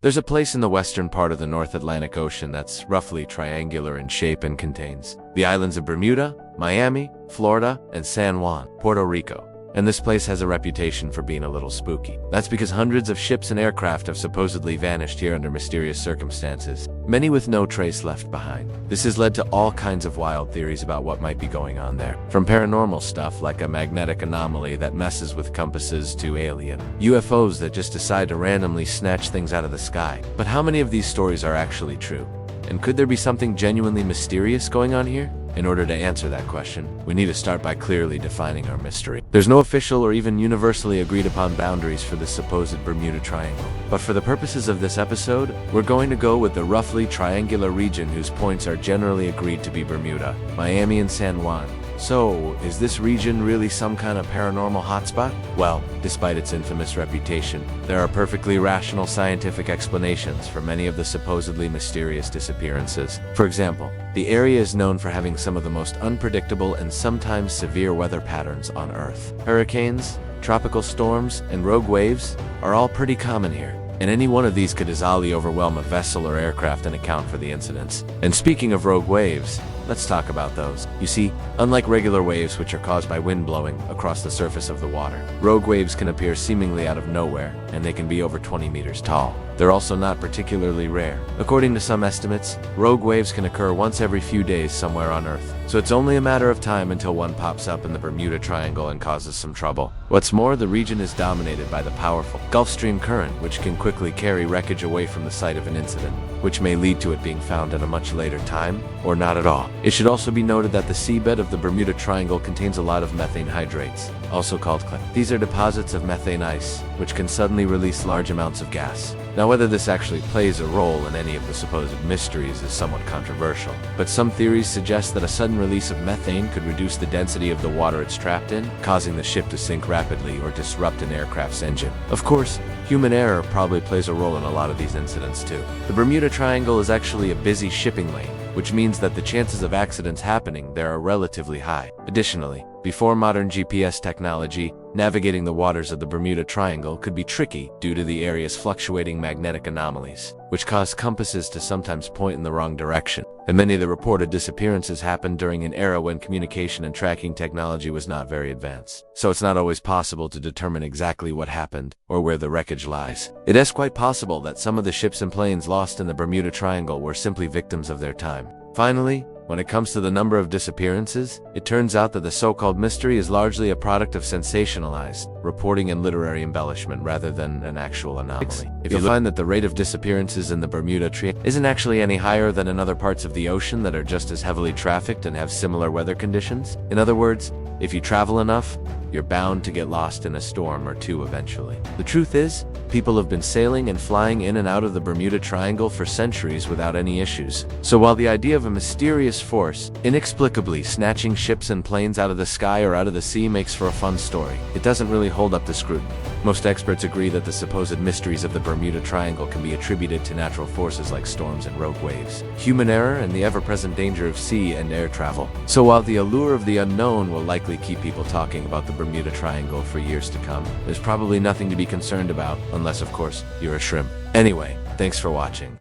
There's a place in the western part of the North Atlantic Ocean that's roughly triangular in shape and contains the islands of Bermuda, Miami, Florida, and San Juan, Puerto Rico. And this place has a reputation for being a little spooky. That's because hundreds of ships and aircraft have supposedly vanished here under mysterious circumstances, many with no trace left behind. This has led to all kinds of wild theories about what might be going on there. From paranormal stuff like a magnetic anomaly that messes with compasses to alien UFOs that just decide to randomly snatch things out of the sky. But how many of these stories are actually true? And could there be something genuinely mysterious going on here? In order to answer that question, we need to start by clearly defining our mystery. There's no official or even universally agreed upon boundaries for this supposed Bermuda Triangle. But for the purposes of this episode, we're going to go with the roughly triangular region whose points are generally agreed to be Bermuda, Miami, and San Juan. So, is this region really some kind of paranormal hotspot? Well, despite its infamous reputation, there are perfectly rational scientific explanations for many of the supposedly mysterious disappearances. For example, the area is known for having some of the most unpredictable and sometimes severe weather patterns on Earth. Hurricanes, tropical storms, and rogue waves are all pretty common here. And any one of these could easily overwhelm a vessel or aircraft and account for the incidents. And speaking of rogue waves, let's talk about those. You see, unlike regular waves which are caused by wind blowing across the surface of the water, rogue waves can appear seemingly out of nowhere, and they can be over 20 meters tall. They're also not particularly rare. According to some estimates, rogue waves can occur once every few days somewhere on Earth. So it's only a matter of time until one pops up in the Bermuda Triangle and causes some trouble. What's more, the region is dominated by the powerful Gulf Stream current, which can quickly carry wreckage away from the site of an incident, which may lead to it being found at a much later time, or not at all. It should also be noted that the seabed of the Bermuda Triangle contains a lot of methane hydrates, also called clay. These are deposits of methane ice, which can suddenly release large amounts of gas. Now, whether this actually plays a role in any of the supposed mysteries is somewhat controversial, but some theories suggest that a sudden release of methane could reduce the density of the water it's trapped in, causing the ship to sink rapidly or disrupt an aircraft's engine. Of course, human error probably plays a role in a lot of these incidents too. The Bermuda Triangle is actually a busy shipping lane, which means that the chances of accidents happening there are relatively high. Additionally, before modern GPS technology, navigating the waters of the Bermuda Triangle could be tricky due to the area's fluctuating magnetic anomalies, which cause compasses to sometimes point in the wrong direction. And many of the reported disappearances happened during an era when communication and tracking technology was not very advanced. So it's not always possible to determine exactly what happened or where the wreckage lies. It is quite possible that some of the ships and planes lost in the Bermuda Triangle were simply victims of their time. Finally, when it comes to the number of disappearances, it turns out that the so-called mystery is largely a product of sensationalized reporting and literary embellishment rather than an actual anomaly. If you find that the rate of disappearances in the Bermuda Triangle isn't actually any higher than in other parts of the ocean that are just as heavily trafficked and have similar weather conditions, in other words, if you travel enough, you're bound to get lost in a storm or two eventually. The truth is, people have been sailing and flying in and out of the Bermuda Triangle for centuries without any issues. So while the idea of a mysterious force inexplicably snatching ships and planes out of the sky or out of the sea makes for a fun story, it doesn't really hold up to scrutiny. Most experts agree that the supposed mysteries of the Bermuda Triangle can be attributed to natural forces like storms and rogue waves, human error, and the ever-present danger of sea and air travel. So while the allure of the unknown will likely keep people talking about the Bermuda Triangle for years to come, there's probably nothing to be concerned about, unless of course you're a shrimp. Anyway, thanks for watching.